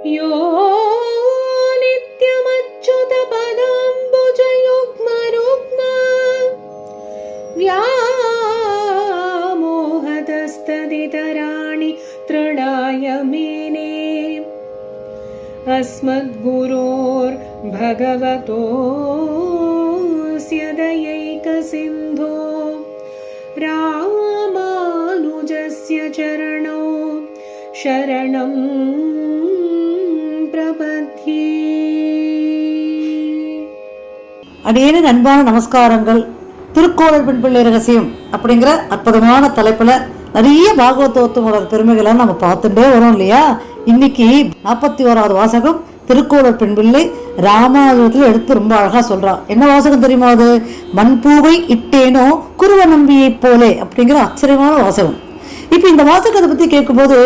यो नित्यमच्युतपदाम्बुजयुग्मरुग्म व्यामोहतस्तदितराणि तृणाय मेने अस्मद्गुरोर्भगवतोऽस्य दयैकसिन्धो रामानुजस्य चरणौ शरणं प्रपद्ये. அடியேனின் அன்பான நமஸ்காரங்கள். திருக்கோளர் பெண் பிள்ளை ரகசியம் அப்படிங்கிற அற்புதமான தலைப்புல நிறைய பாகவதோத்தமோட பெருமைகளை நம்ம பார்த்துட்டே வரோம் இல்லையா. இன்னைக்கு 41வது வாசகம் திருக்கோளர் பெண் பிள்ளை ராமாயணத்துல எடுத்து ரொம்ப அழகா சொல்றா. என்ன வாசகம் தெரியுமா? அது மண்பூவை இட்டேனோ குருவ நம்பியை போலே அப்படிங்கிற ஆச்சரியமான வாசகம். இப்ப இந்த வாசகத்தை பத்தி கேட்கும்போது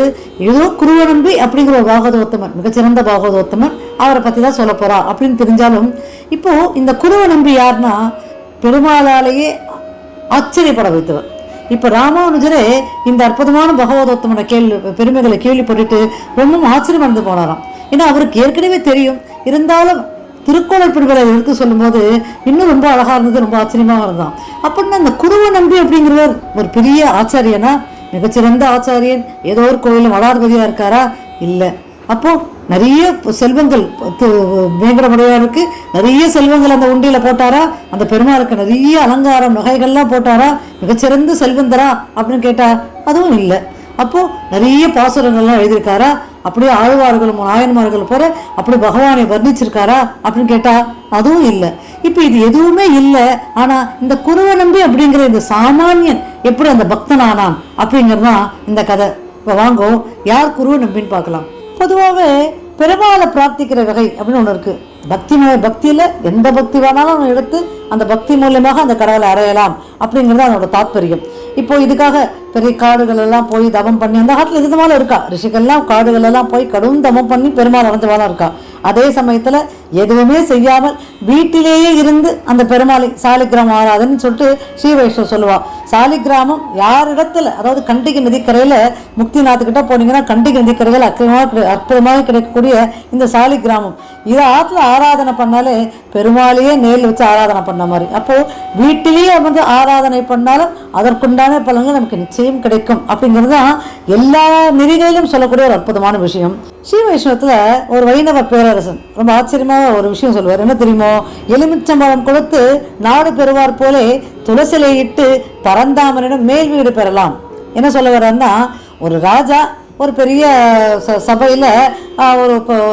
ஏதோ குருவ நம்பி அப்படிங்கிற ஒரு பாகவதோத்தமர், மிகச்சிறந்த பாகவதோத்தமர், அவரை பத்தி தான் சொல்ல போறா அப்படின்னு தெரிஞ்சாலும், இப்போ இந்த குருவ நம்பி யாருன்னா பெருமாளாலேயே ஆச்சரியப்பட வைத்தவர். இப்ப ராமானுஜரே இந்த அற்புதமான பகவதோத்தமனை பெருமைகளை கேள்விப்பட்டுட்டு ரொம்ப ஆச்சரியம் அடைந்து போனாராம். ஏன்னா அவருக்கு ஏற்கனவே தெரியும், இருந்தாலும் திருக்கோளர் பெருமைகளை எடுத்து சொல்லும் போது இன்னும் ரொம்ப அழகா இருந்தது, ரொம்ப ஆச்சரியமாக இருந்தான். அப்படின்னா இந்த குருவ நம்பி அப்படிங்கிறவர் ஒரு பெரிய ஆச்சாரியனா, மிகச்சிறந்த ஆச்சாரியன், ஏதோ ஒரு கோயிலில் மடாதிபதியா இருக்காரா? இல்லை. அப்போ நிறைய செல்வங்கள் மேங்கடமுடையாருக்கு நிறைய செல்வங்கள் அந்த உண்டியில போட்டாரா? அந்த பெருமாளுக்கு நிறைய அலங்காரம் நகைகள்லாம் போட்டாரா? மிகச்சிறந்த செல்வந்தரா அப்படின்னு கேட்டா அதுவும் இல்லை. அப்போ நிறைய பாசுரங்கள்லாம் எழுதியிருக்காரா? அப்படியே ஆழ்வார்களும் நாயன்மார்கள் போற அப்படி பகவானை வர்ணிச்சிருக்காரா அப்படின்னு கேட்டா அதுவும் இல்லை. இப்ப இது எதுவுமே இல்லை. ஆனா இந்த குருவ நம்பி அப்படிங்கிற இந்த சாமானியன் எப்படி அந்த பக்தன் ஆனான் அப்படிங்கிறதுதான் இந்த கதை. இப்ப வாங்கோ, யார் குருவ நம்பின்னு பார்க்கலாம். பொதுவாகவே பெருமாளை பிரார்த்திக்கிற வகை அப்படின்னு ஒன்று இருக்கு. பக்தியில எந்த பக்தி வேணாலும் எடுத்து அந்த பக்தி மூலியமாக அந்த கடவுளை அடையலாம் அப்படிங்கிறது அதனோட தாற்பயம். இப்போ இதுக்காக பெரிய காடுகள் எல்லாம் போய் தவம் பண்ணி, அந்த காலத்துல இது மாதிரி இருக்கா, ரிஷிகள்லாம் காடுகள் எல்லாம் போய் கடும் தவம் பண்ணி பெருமாள் அடைஞ்சவாளா இருக்கா. அதே சமயத்துல எதுவுமே செய்யாமல் வீட்டிலேயே இருந்து அந்த பெருமாளை சாலிகிராமம் ஆராதன்னு சொல்லிட்டு ஸ்ரீ வைஷ்ணவ சொல்லுவா. சாலிகிராமம் யாரிடத்துல, அதாவது கண்டிகை நதிக்கரையில முக்திநாத்துக்கிட்ட போனீங்கன்னா கண்டிகை நதிக்கரையில் அற்புதமாக கிடைக்கக்கூடிய இந்த சாலிகிராமம், இதை ஆத்துல ஆராதனை பண்ணாலே பெருமாளையே நேரில் வச்சு ஆராதனை பண்ண மாதிரி. அப்போ வீட்டிலேயே வந்து ஆராதனை பண்ணாலும் அதற்குண்டான பலன்கள் நமக்கு நிச்சயம் கிடைக்கும் அப்படிங்கிறது தான் எல்லா நெறிகளிலும் சொல்லக்கூடிய ஒரு அற்புதமான விஷயம். ஸ்ரீ வைஷ்ணவத்துல ஒரு வைணவ பேரரசன் ரொம்ப ஆச்சரியமாக ஒரு விஷயம் சொல்லுவார். என்ன தெரியுமோ? எலுமிச்சம்பழம் கொடுத்து நாடு பெறுவார் போலே துளசிலை இட்டு பரந்தாமனிடம் மேல் வீடு பெறலாம். என்ன சொல்ல வர்றாருன்னா, ஒரு ராஜா ஒரு பெரிய சபையில்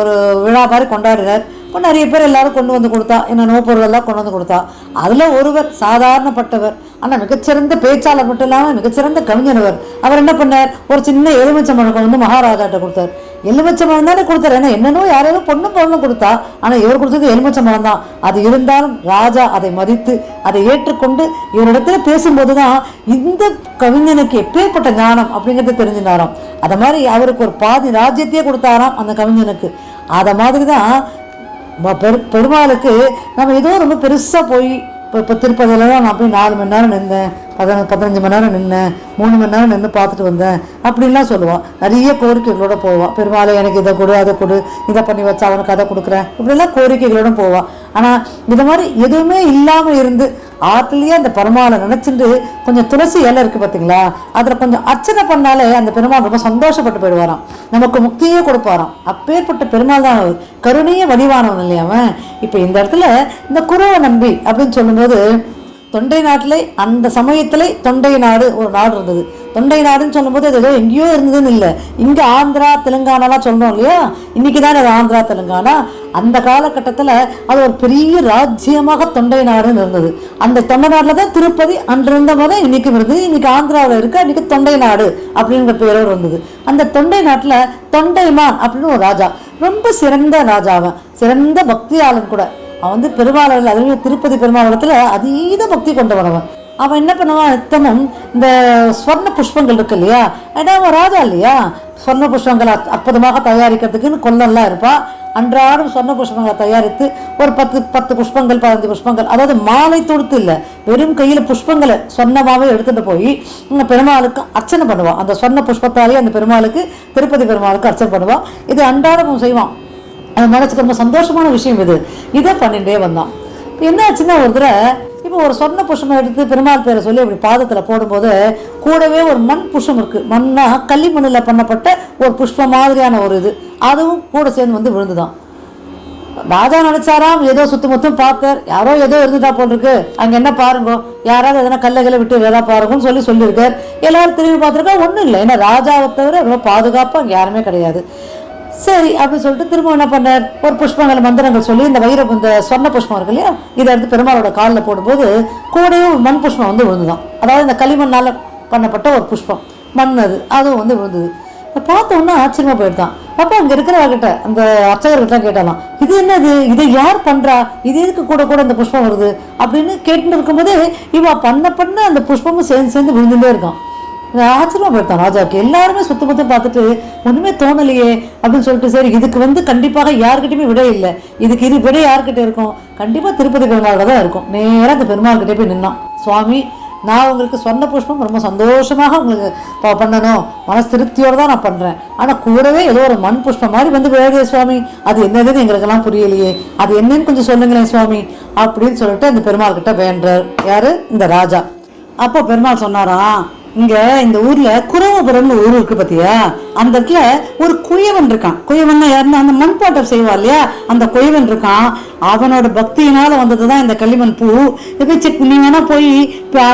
ஒரு விழா மாதிரி கொண்டாடுறார். இப்போ நிறைய பேர் எல்லாரும் கொண்டு வந்து கொடுத்தா, என்னென்ன பொருளெல்லாம் கொண்டு வந்து கொடுத்தா. அதில் ஒருவர் சாதாரணப்பட்டவர், ஆனால் மிகச்சிறந்த பேச்சாளர் மட்டும் இல்லாமல் மிகச்சிறந்த கவிஞனவர். அவர் என்ன பண்ணார்? ஒரு சின்ன எலுமிச்சம்பழம் கொண்டு வந்து மகாராஜாட்ட கொடுத்தார். எலுமிச்சம்பழம் தானே கொடுத்தார், ஏன்னா என்னென்னோ யாரையும் பொருளும் கொடுத்தா, ஆனால் இவர் கொடுத்தது எலுமிச்சம்பழம் தான். அது இருந்தாலும் ராஜா அதை மதித்து அதை ஏற்றுக்கொண்டு இவரிடத்துல பேசும்போது தான் இந்த கவிஞனுக்கு எப்பேற்பட்ட ஞானம் அப்படிங்கிறத தெரிஞ்சுனாராம். அதை மாதிரி அவருக்கு ஒரு பாதி ராஜ்யத்தையே கொடுத்தாராம் அந்த கவிஞனுக்கு. அதை மாதிரி தான் பெருமாளுக்கு நம்ம ஏதோ ரொம்ப பெருசாக போய் இப்போ திருப்பதியிலலாம் நான் போய் 4 மணி நேரம் நின்றேன், 15 மணி நேரம் நின்றேன், 3 மணி நேரம் நின்று பார்த்துட்டு வந்தேன் அப்படின்லாம் சொல்லுவான். நிறைய கோரிக்கைகளோட போவான். பெருமாளை எனக்கு இதை கொடு, அதை கொடு, இதை பண்ணி வச்சா அவனுக்கு அதை கொடுக்குறேன், இப்படிலாம் கோரிக்கைகளோட போவான். ஆனால் இது மாதிரி எதுவுமே இல்லாமல் இருந்து ஆற்றுலேயே அந்த பெருமாளை நினச்சிட்டு கொஞ்சம் துளசி இலை இருக்குது பார்த்தீங்களா, அதில் கொஞ்சம் அர்ச்சனை பண்ணாலே அந்த பெருமாள் ரொம்ப சந்தோஷப்பட்டு போயிடுவாராம், நமக்கு முக்தியே கொடுப்பாராம். அப்பேற்பட்ட பெருமாள் தான் கருணைய வடிவானவன் இல்லையாவன். இப்போ இந்த இடத்துல இந்த குருவ நம்பி அப்படின்னு சொல்லும்போது, தொண்டை நாட்டிலே அந்த சமயத்திலே தொண்டை நாடு ஒரு நாடு இருந்தது. தொண்டை நாடுன்னு சொல்லும்போது அது ஏதோ எங்கேயோ இருந்ததுன்னு இல்லை, இங்கே ஆந்திரா தெலுங்கானாலாம் சொல்கிறோம் இல்லையா, இன்றைக்கி தான் அது ஆந்திரா தெலுங்கானா. அந்த காலகட்டத்தில் அது ஒரு பெரிய ராஜ்யமாக தொண்டை நாடுன்னு இருந்தது. அந்த தொண்டை நாட்டில் தான் திருப்பதி அன்று இருந்த போது இன்றைக்கும் இருந்தது. இன்றைக்கி ஆந்திராவில் இருக்க, இன்றைக்கி தொண்டை நாடு அப்படிங்கிற பேரோடு இருந்தது. அந்த தொண்டை நாட்டில் தொண்டைமான் அப்படின்னு ஒரு ராஜா, ரொம்ப சிறந்த ராஜாவன், சிறந்த பக்தியாளன் கூட. அவன் வந்து பெருமாள், அதுலேயும் திருப்பதி பெருமாள் இடத்துல அதீத பக்தி கொண்டவனவன். அவன் என்ன பண்ணுவான், நித்தமும் இந்த ஸ்வர்ண புஷ்பங்கள் இருக்கு இல்லையா, ஏன்னா அவன் ராஜா இல்லையா, ஸ்வர்ண புஷ்பங்களை அற்புதமாக தயாரிக்கிறதுக்குன்னு கொல்லெல்லாம் இருப்பா. அன்றாடம் சொன்ன புஷ்பங்களை தயாரித்து ஒரு 10 புஷ்பங்கள் 15 புஷ்பங்கள், அதாவது மாலை தொடுத்து இல்லை, வெறும் கையில் புஷ்பங்களை சொன்னமாகவே எடுத்துகிட்டு போய் பெருமாளுக்கு அர்ச்சனை பண்ணுவான். அந்த சொன்ன புஷ்பத்தாலே அந்த பெருமாளுக்கு, திருப்பதி பெருமாளுக்கு அர்ச்சனை பண்ணுவான். இது அன்றாடம் செய்வான். அது மனசுக்கு ரொம்ப சந்தோஷமான விஷயம். இதை பண்ணிகிட்டே வந்தான். என்ன ஆச்சுன்னா, ஒரு தடவை இப்போ ஒரு சொர்ண புஷ்பம் எடுத்து பெருமாள் பேரை சொல்லி அப்படி பாதத்தில் போடும்போது கூடவே ஒரு மண் புஷ்பம் இருக்குது. மண்ணாக களிமண்ணில் பண்ணப்பட்ட ஒரு புஷ்பம் மாதிரியான ஒரு அதுவும் கூட சேர்ந்து வந்து விழுந்துதான். ராஜா நினைச்சாராம், ஏதோ சுத்தமுத்தும் பார்த்தார், யாரோ ஏதோ இருந்துட்டா போல் இருக்கு, அங்கே என்ன பாருங்கோ, யாராவது எதனா கல்லைகளை விட்டு வேதா பாருங்கன்னு சொல்லியிருக்கார். எல்லாரும் திரும்பி பார்த்துருக்கா, ஒன்றும் இல்லை. ஏன்னா ராஜாவை தவிர ரொம்ப பாதுகாப்பாக அங்கே யாருமே கிடையாது. சரி அப்படின்னு சொல்லிட்டு திரும்ப என்ன பண்ணார், ஒரு புஷ்பங்கள் மந்திரங்கள் சொல்லி இந்த சொர்ண புஷ்பம் இருக்கு இல்லையா, இதை எடுத்து பெருமாளோட காலில் போடும்போது கூடவே மண் புஷ்பம் வந்து விழுந்துதான். அதாவது இந்த களிமண்ணால் பண்ணப்பட்ட ஒரு புஷ்பம் மண், அதுவும் வந்து விழுந்தது. பார்த்தோன்னா ஆச்சரியமா போயிட்டான். அப்போ அங்கே இருக்கிறவர்கிட்ட, அந்த அர்ச்சகர்கிட்ட கேட்டாலாம், இது என்னது, இதை யார் பண்றா, இது எதுக்கு கூட கூட இந்த புஷ்பம் வருது அப்படின்னு கேட்டுட்டு இருக்கும்போது இவ பண்ண அந்த புஷ்பமும் சேர்ந்து விழுந்துட்டே இருக்கான். ஆச்சரியமா போயிட்டான் ராஜாவுக்கு. எல்லாருமே சுத்த பார்த்துட்டு ஒண்ணுமே தோணலையே அப்படின்னு சொல்லிட்டு, சரி இதுக்கு வந்து கண்டிப்பாக யாருக்கிட்டையுமே விடை இல்லை, இது விட யார்கிட்ட இருக்கும், கண்டிப்பா திருப்பதி பெருமாளோட தான் இருக்கும். நேராக அந்த பெருமாள்கிட்டே போய் நின்னான். சுவாமி, நான் உங்களுக்கு சொன்ன புஷ்பம் ரொம்ப சந்தோஷமாக உங்களுக்கு பண்ணணும், மனசு திருப்தியோடு தான் நான் பண்ணுறேன், ஆனால் கூடவே ஏதோ ஒரு மண் புஷ்பம் மாதிரி வந்து விளையாடுது சுவாமி, அது என்னதுன்னு எங்களுக்கெல்லாம் புரியலையே, அது என்னன்னு கொஞ்சம் சொல்லுங்களேன் சுவாமி அப்படின்னு சொல்லிட்டு அந்த பெருமாள் கிட்ட வேண்டார். யாரு, இந்த ராஜா. அப்போ பெருமாள் சொன்னாராம், இங்க இந்த ஊர்ல குரவபுரம்னு ஊர் இருக்கு பாத்தியா, அந்த இடத்துல ஒரு குயவன் இருக்கான். குயவன் யாருன்னா அந்த மண்பாட்டம் செய்வா இல்லையா, அந்த குயவன் இருக்கான். அவனோட பக்தியினால வந்ததுதான் இந்த களிமண் பூ. நீ வேணா போய்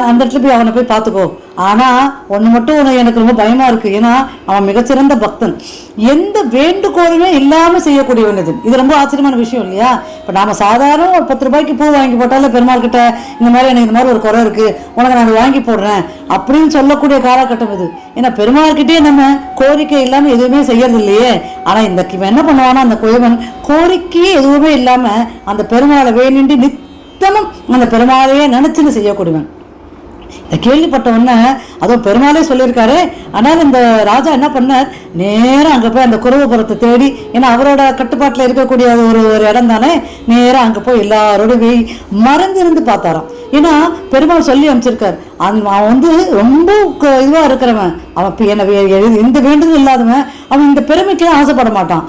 அந்த இடத்துல போய் அவனை போய் பார்த்துக்கோ. ஆனா ஒண்ணு மட்டும் எனக்கு ரொம்ப பயமா இருக்கு, ஏன்னா அவன் மிகச்சிறந்த பக்தன், எந்த வேண்டுகோளுமே இல்லாம செய்யக்கூடியவன். இது ரொம்ப ஆச்சரியமான விஷயம் இல்லையா. இப்ப நாம சாதாரண ஒரு 10 ரூபாய்க்கு பூ வாங்கி போட்டாலும் பெருமாள் கிட்ட இந்த மாதிரி எனக்கு இந்த மாதிரி ஒரு குறை இருக்கு, உனக்கு நான் வாங்கி போடுறேன் அப்படின்னு சொல்லக்கூடிய காலகட்டம் இது. ஏன்னா பெருமாள்கிட்டே நம்ம கோரிக்கை இல்லாம எதுவுமே செய்யறது இல்லையே. ஆனா இந்த என்ன பண்ணுவானா, அந்த குயவன் கோரிக்கையே எதுவுமே இல்லாம அந்த பெருமாளை வேண்டிட்டு நித்தமும் அந்த பெருமாளையே நினைச்சுன்னு செய்யக்கூடியவன். இதை கேள்விப்பட்ட உடனே, அதுவும் பெருமாளே சொல்லியிருக்காரு. ஆனால் இந்த ராஜா என்ன பண்ணார், நேராக அங்கே போய் அந்த குரவபுரத்தை தேடி, ஏன்னா அவரோட கட்டுப்பாட்டில் இருக்கக்கூடிய ஒரு இடம் தானே, நேராக அங்கே போய் எல்லாரோட போய் மறைஞ்சிருந்து பார்த்தாராம். ஏன்னா பெருமாள் சொல்லி அமைச்சிருக்கார், அவன் வந்து ரொம்ப இதுவாக இருக்கிறவன், அவன் என்ன எந்த வேண்டுதல் இல்லாதவன், அவன் இந்த பெருமைக்கெல்லாம் ஆசைப்பட மாட்டான்.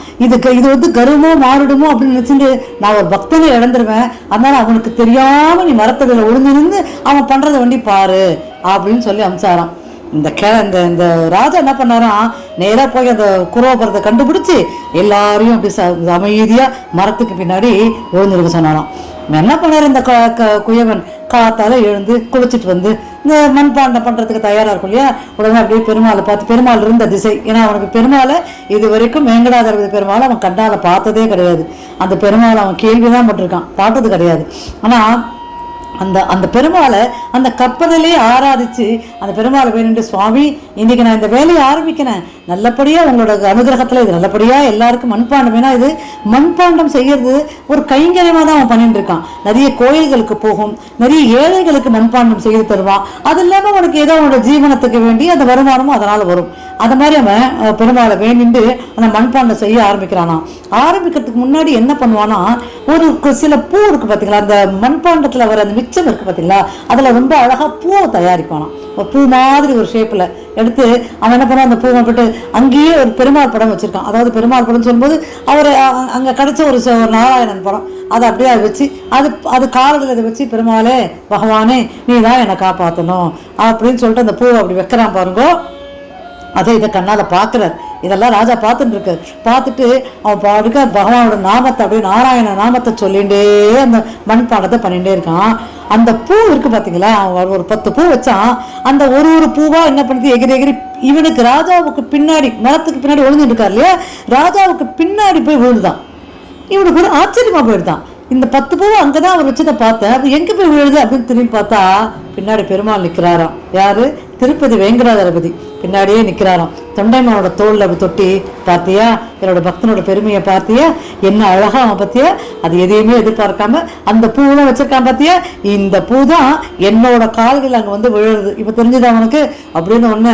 இது வந்து கருமோ மாறிடுமோ அப்படின்னு நினைச்சுட்டு நான் ஒரு பக்தனை இழந்துருவேன், அதனால அவனுக்கு தெரியாம நீ மரத்ததில் ஒழுங்கிருந்து அவன் பண்றதை வண்டி பாரு அப்படின்னு சொல்லி அமிச்சாராம். இந்த ராஜா என்ன பண்ணாராம், நேரா போய் அந்த குரவபுரத்தை கண்டுபிடிச்சு எல்லாரையும் அப்படி அமைதியா மரத்துக்கு பின்னாடி விழுந்திருக்க சொன்னாராம். என்ன பண்ணாரு இந்த குயவன், காத்தால எழுந்து குளிச்சுட்டு வந்து இந்த மண்பாண்டம் பண்றதுக்கு தயாரா இருக்கும் இல்லையா, உடனே அப்படியே பெருமாளை பார்த்து, பெருமாள் இருந்த திசை, ஏன்னா அவனுக்கு பெருமாளை இது வரைக்கும் வேங்கடாதரபதி பெருமாளை அவன் கண்ணால பார்த்ததே கிடையாது. அந்த பெருமாளை அவன் கேள்விதான் பட்டிருக்கான், பார்த்தது கிடையாது. ஆனா அந்த பெருமாளை அந்த கற்பதிலே ஆராதிச்சு அந்த பெருமாளை வேணுண்டு, சுவாமி இன்னைக்கு நான் இந்த வேலையை ஆரம்பிக்கிறேன், நல்லபடியா உங்களோட அனுகிரகத்துல இது நல்லபடியா எல்லாருக்கும் மண்பாண்டம், ஏன்னா இது மண்பாண்டம் செய்யறது ஒரு கைங்கரியமா தான் அவன் பண்ணிட்டு இருக்கான். நிறைய கோயில்களுக்கு போகும், நிறைய ஏழைகளுக்கு மண்பாண்டம் செய்து தருவான். அது இல்லாம உனக்கு ஏதோ அவனோட ஜீவனத்துக்கு வேண்டி அந்த வருமானமும் அதனால வரும். அந்த மாதிரி அவன் பெருமாளை வேண்டிட்டு அந்த மண்பாண்டம் செய்ய ஆரம்பிக்கிறானா. ஆரம்பிக்கிறதுக்கு முன்னாடி என்ன பண்ணுவானா, ஒரு சில பூ இருக்கு பாத்தீங்களா, அந்த மண்பாண்டத்துல வர அந்த மிச்சம் இருக்கு பாத்தீங்களா, அதுல ரொம்ப அழகா பூவை தயாரிப்பானா. ஒரு பூ மாதிரி ஒரு ஷேப்ல எடுத்து அவன் என்ன பண்ணுவான், அந்த பூவை போட்டு அங்கேயே ஒரு பெருமாள் படம் வச்சிருக்கான். அதாவது பெருமாள் படம் சொல்லும்போது அவர் அங்க கிடைச்ச ஒரு நாராயணன் படம், அதை அப்படியே வச்சு அது காலத்தில் இதை வச்சு, பெருமாளே பகவானே நீ தான் என்னை காப்பாற்றணும் அப்படின்னு சொல்லிட்டு அந்த பூவை அப்படி வைக்கிறான் பாருங்க. அதை இதை கண்ணால பார்க்குறார். இதெல்லாம் ராஜா பார்த்துட்டு இருக்கார். பார்த்துட்டு அவன் பாடுக்க பகவானோட நாமத்தை அப்படியே நாராயண நாமத்தை சொல்லிகிட்டே அந்த மண்பாண்டத்தை பண்ணிகிட்டே இருக்கான். அந்த பூ இருக்கு பார்த்தீங்களா, அவன் ஒரு 10 பூ வச்சான். அந்த ஒரு பூவா என்ன பண்ணுது, எகிரி இவனுக்கு ராஜாவுக்கு பின்னாடி, மரத்துக்கு பின்னாடி விழுந்துட்டு இருக்கார் இல்லையா, ராஜாவுக்கு பின்னாடி போய் விழுதுதான். இவனுக்கு கூட ஆச்சரியமா போயிடுதான். இந்த 10 பூவை அங்கதான் அவர் வச்சதை பார்த்தேன், அது எங்க போய் விழுது அப்படின்னு திரும்பி பார்த்தா பின்னாடி பெருமாள் நிற்கிறாராம். யாரு, திருப்பதி வேங்கடாதளபதி. பின்னாடியே நிற்கிறாராம். தொண்டைமானோட தோளில் அப்படி தொட்டி, பார்த்தியா என்னோட பக்தனோட பெருமையை பார்த்தியா, என்ன அழகா அவன் பார்த்தியா, அது எதையுமே எதிர்பார்க்காம அந்த பூவெல்லாம் வச்சிருக்கான் பார்த்தியா, இந்த பூ தான் என்னோட கால்கள் அங்கே வந்து விழுறது, இப்போ தெரிஞ்சுது அவனுக்கு அப்படின்னு ஒன்று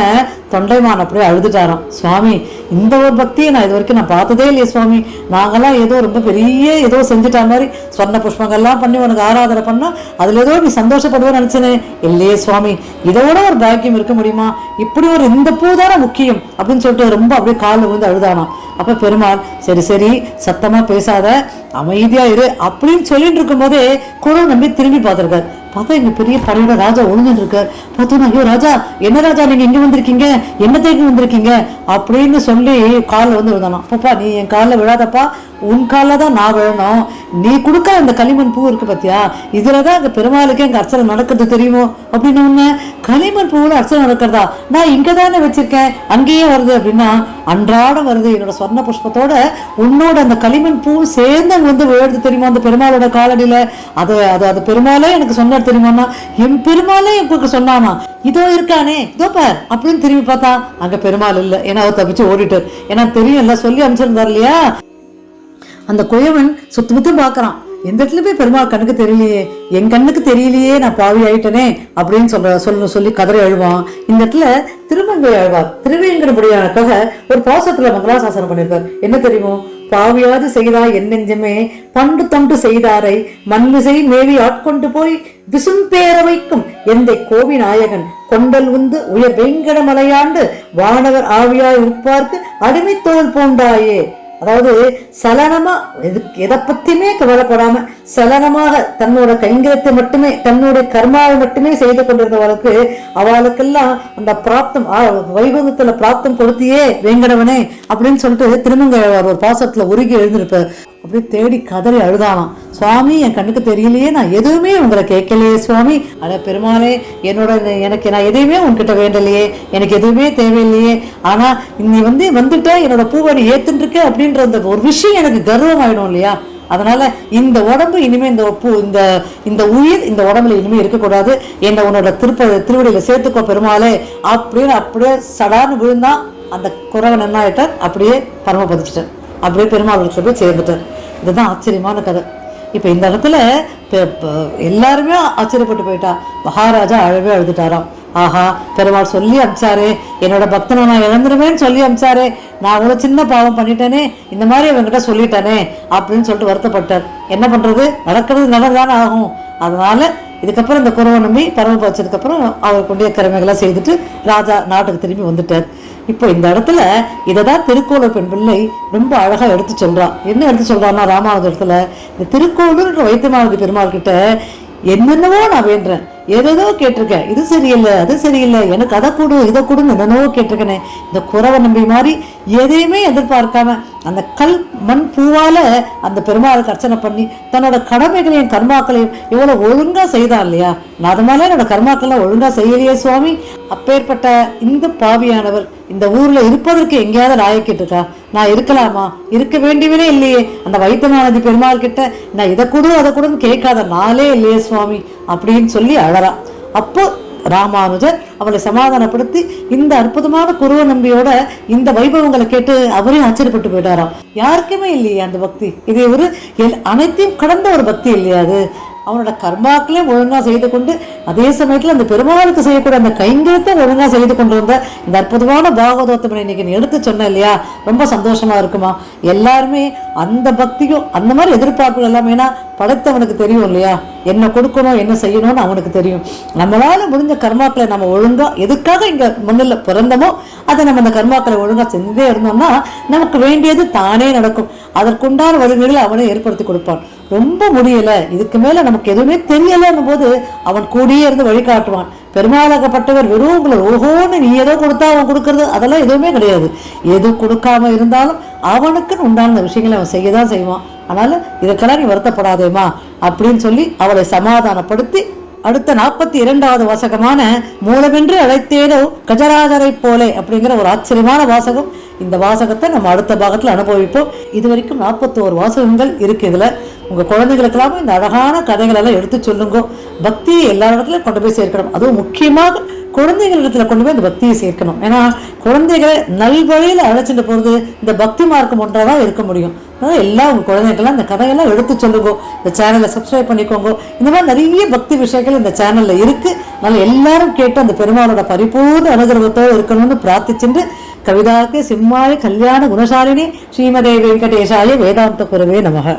தொண்டைமான் அப்படியே அழுதுட்டாராம். சுவாமி, இந்த ஒரு பக்தியை நான் இது வரைக்கும் நான் பார்த்ததே இல்லையே சுவாமி, நாங்கள்லாம் ஏதோ ரொம்ப பெரிய ஏதோ செஞ்சுட்டா மாதிரி சொர்ண புஷ்பங்கள்லாம் பண்ணி உனக்கு ஆராதனை பண்ணோம், அதில் ஏதோ நீ சந்தோஷப்படுவேன்னு நினச்சேனே, இல்லையே சுவாமி, இதோட ஒரு பாக்கியம் இருக்க முடியுமா, இப்படி ஒரு இந்த பூ தானே முக்கியம் அப்படின்னு சொல்லிட்டு ரொம்ப அப்படியே காலில் விழுந்து அழுதானாம். அப்ப பெருமாள், சரி சரி சத்தமா பேசாத, அமைதியா இரு அப்படின்னு சொல்லிட்டு இருக்கும் போதே குரல் நம்பி திரும்பி பார்த்திருக்காரு. பார்த்தா இங்க பெரிய படையோட ராஜா ஒழுங்குன்னு இருக்கார். பார்த்தோன்னா, ஐயோ ராஜா, என்ன ராஜா நீங்க இங்க வந்திருக்கீங்க, என்ன தேக்கி வந்திருக்கீங்க அப்படின்னு சொல்லி காலில் வந்து விழுதானா. அப்பப்பா, நீ என் காலில் விழாதப்பா, உன் காலில் தான் நான் விழணும், நீ கொடுக்க அந்த களிமண் பூ இருக்கு பார்த்தியா, இதுலதான் அங்க பெருமாளுக்கே அங்க அர்ச்சனை நடக்கிறது தெரியுமோ அப்படின்னு ஒண்ணு. களிமண் பூவில் அர்ச்சனை நடக்கிறதா, நான் இங்க தானே வச்சிருக்கேன், அங்கேயே வருது அப்படின்னா, அன்றாடம் வருது என்னோட சொர்ண புஷ்பத்தோட உன்னோட அந்த களிமண் பூ சேர்ந்து அங்க வந்து விழுது தெரியுமா அந்த பெருமாளோட காலடியில. அது பெருமாளே எனக்கு சொன்னார் தெரியுமாண்ணா, என் பெருமாளே எனக்கு சொன்னானா, இதோ இருக்கானே இதோ பார் அப்படின்னு திரும்பி பார்த்தா அங்க பெருமாள் இல்லை. ஏன்னா அவர் தப்பிச்சு ஓடிட்டார். ஏன்னா தெரியும்ல, சொல்லி அனுப்பிச்சிருந்தார் இல்லையா. அந்த குயவன் சுத்து முத்தும் பாக்குறான், எந்த இடத்துல போய் பெருமாள் கண்ணுக்கு தெரியலையே, என் கண்ணுக்கு தெரியலையே, நான் பாவி ஆயிட்டனே அப்படின்னு சொல்லி கதறி அழுவான். இந்த இடத்துல திருமங்கை அழுவார். திருவேங்கடமுடியானுக்காக ஒரு பாசத்துல மங்களாசாசனம் பண்ணிருப்பார். என்ன தெரியுமோ, பாவியாது செய்தாய் என் நெஞ்சமே, பண்டு தொண்டு செய்தாரை மண்மிசை மேவி ஆட்கொண்டு போய் விசும்பேற வைக்கும் எந்தை கோவி நாயகன் கொண்டல் உந்து உயர் வெங்கடமலையாண்டு வானவர் ஆவியாய் உட்பார்க்கு அடிமைத்தோல் போண்டாயே. அதாவது சலனமா எதை பத்தியுமே கவலைப்படாம சலனமாக தன்னோட கைங்கரியத்தை மட்டுமே, தன்னுடைய கர்மாவை மட்டுமே செய்து கொண்டிருந்தவளுக்கு அவளுக்கெல்லாம் அந்த பிராப்தம் வைகுந்தத்துல பிராப்தம் கொடுத்தியே வேங்கடவனே அப்படின்னு சொல்லிட்டு திருமங்கை ஒரு பாசத்துல உருகி எழுந்திருப்பார். அப்படியே தேடி கதறி அழுதானாம். சுவாமி, என் கண்ணுக்கு தெரியலையே, நான் எதுவுமே உங்களை கேட்கலையே சுவாமி, அட பெருமாளே, எனக்கு நான் எதுவுமே உன்கிட்ட வேண்டலையே, எனக்கு எதுவுமே தேவையில்லையே, ஆனா நீ வந்துட்ட என்னோட பூவை நீ ஏத்துட்டு இருக்க அப்படின்ற அந்த ஒரு விஷயம் எனக்கு கர்வம் ஆயிடும் இல்லையா. அதனால இந்த உடம்பு இனிமே இந்த உயிர் இந்த உடம்புல இனிமே இருக்கக்கூடாது, என்னை உன்னோட திருவடியில சேர்த்துக்கோ பெருமாளே அப்படின்னு அப்படியே சடான்னு விழுந்தான். அந்த குறவன் என்ன ஆயிட்டார், அப்படியே பரம பதிச்சிட்டார், அப்படியே பெருமாளுக்கு போய் சேர்ந்துட்டார். இதுதான் ஆச்சரியமான கதை. இப்போ இந்த இடத்துல எல்லாருமே ஆச்சரியப்பட்டு போயிட்டா. மகாராஜா அழவே அழுதுட்டாராம். ஆஹா, பெருமாள் சொல்லி அமிச்சாரே, என்னோட பக்தனை நான் இழந்துருவேன்னு சொல்லி அமிச்சாரே, நான் அவ்வளோ சின்ன பாவம் பண்ணிட்டேனே, இந்த மாதிரி அவங்ககிட்ட சொல்லிட்டானே அப்படின்னு சொல்லிட்டு வருத்தப்பட்டார். என்ன பண்றது, நடக்கிறது நடந்தானே ஆகும். அதனால இதுக்கப்புறம் இந்த குறவை நம்பி பரம வச்சதுக்கப்புறம் அவர் கொண்டிய கடமைகளை செய்துட்டு ராஜா நாட்டுக்கு திரும்பி வந்துட்டார். இப்போ இந்த இடத்துல இதைதான் திருக்கோளூர் பெண் பிள்ளை ரொம்ப அழகா எடுத்து சொல்றா. என்ன எடுத்து சொல்றான்னா, ராமாவதத்துல இந்த திருக்கோளூர் வைத்தியமானதி பெருமாள் கிட்ட என்னென்னவோ நான் வேண்டேன், ஏதேதோ கேட்டிருக்கேன், இது சரியில்லை அது சரியில்லை, எனக்கு அதை கொடு இதை கொடுன்னு என்னென்னவோ கேட்டிருக்கேனே. இந்த குறவை நம்பி மாதிரி எதையுமே எதிர்பார்க்காம அந்த கல் மண் பூவால அந்த பெருமாளுக்கு அர்ச்சனை பண்ணி தன்னோட கடமைகளையும் கர்மாக்களையும் இவ்வளவு ஒழுங்கா செய்தா இல்லையா. நான் அது மாதிரி என்னோட கர்மாக்கள்லாம் ஒழுங்கா செய்யலையே சுவாமி. அப்பேற்பட்ட இந்த பாவியானவர் இந்த ஊர்ல இருப்பதற்கு எங்கேயாவது லாயக்கிட்டு இருக்கா? நான் இருக்கலாமா? இருக்க வேண்டியவனே இல்லையே. அந்த வைத்தியமானதி பெருமாள் கிட்ட நான் இதை கொடு அதை கொடுன்னு கேட்காத நாளே இல்லையே சுவாமி அப்படின்னு சொல்லி அழறா. அப்போ ராமானுஜர் அவளை சமாதானப்படுத்தி இந்த அற்புதமான குருவ நம்பியோட இந்த வைபவங்களை கேட்டு அவரே ஆச்சரியப்பட்டு போயிட்டாராம். யாருக்குமே இல்லையே அந்த பக்தி, இது ஒரு அனைத்தையும் கடந்த ஒரு பக்தி இல்லையா அது. அவனோட கர்மாக்களையும் ஒழுங்கா செய்து கொண்டு அதே சமயத்துல அந்த பெருமாளுக்கு செய்யக்கூடிய அந்த கைங்கரியத்தை ஒழுங்கா செய்து கொண்டு வந்த இந்த அற்புதமான பாகவதோத்தமனை இன்னைக்கு நீ எடுத்து சொன்ன இல்லையா, ரொம்ப சந்தோஷமா இருக்குமா. எல்லாருமே அந்த பக்தியும் அந்த மாதிரி எதிர்பார்ப்புகள் எல்லாமே படைத்தவனுக்கு தெரியும் இல்லையா, என்ன கொடுக்கணும் என்ன செய்யணும்னு அவனுக்கு தெரியும். நம்மளால முடிஞ்ச கர்மாக்களை நம்ம ஒழுங்கா எதுக்காக இங்க முன்னில் பிறந்தமோ அதை நம்ம அந்த கர்மாக்களை ஒழுங்கா செஞ்சே இருந்தோம்னா நமக்கு வேண்டியது தானே நடக்கும். அதற்குண்டான வழிமுறைகளை அவனே ஏற்படுத்தி கொடுப்பான். ரொம்ப முடியல, இதுக்கு மேல நமக்கு எதுவுமே தெரியலன்னும் போது அவன் கூடியே இருந்து வழிகாட்டுவான். பெருமாளாகப்பட்டவர் வெறும் உங்களை ஓஹோன்னு நீ ஏதோ கொடுத்தா அவன் கொடுக்கறது அதெல்லாம் எதுவுமே கிடையாது. எது கொடுக்காம இருந்தாலும் அவனுக்குன்னு உண்டான விஷயங்களை அவன் செய்யதான் செய்வான். அதனால இதுக்கெல்லாம் நீ வருத்தப்படாதேமா அப்படின்னு சொல்லி அவளை சமாதானப்படுத்தி அடுத்த 42வது வாசகமான மூலமென்று அழைத்தேனோ கஜராஜரை போலே அப்படிங்கிற ஒரு ஆச்சரியமான வாசகம். இந்த வாசகத்தை நம்ம அடுத்த பாகத்தில் அனுபவிப்போம். இது வரைக்கும் 41 வாசகங்கள் இருக்கு. இதுல உங்க குழந்தைகளுக்கெல்லாம் இந்த அழகான கதைகள் எல்லாம் எடுத்து சொல்லுங்க. பக்தியை எல்லா இடத்துலையும் கொண்டு போய் சேர்க்கணும். அதுவும் முக்கியமாக குழந்தைகளிடத்துல கொண்டு போய் இந்த பக்தியை சேர்க்கணும். ஏன்னா குழந்தைகளை நல்வழியில் அழைச்சிட்டு போகிறது இந்த பக்தி மார்க்கம் ஒன்றாதான் இருக்க முடியும். அதனால் எல்லா உங்கள் குழந்தைகள்லாம் இந்த கதையெல்லாம் எடுத்து சொல்லுங்க. இந்த சேனலை சப்ஸ்கிரைப் பண்ணிக்கோங்க. இந்த மாதிரி நிறைய பக்தி விஷயங்கள் இந்த சேனலில் இருக்குது. அதனால் எல்லாரும் கேட்டு அந்த பெருமாளோட பரிபூர்ண அனுகிரகத்தோடு இருக்கணும்னு பிரார்த்திச்சுட்டு கவிதாக்கு சிம்மாய கல்யாண குணசாலினி ஸ்ரீமதே வெங்கடேஷாய வேதாந்த குருவே நமக.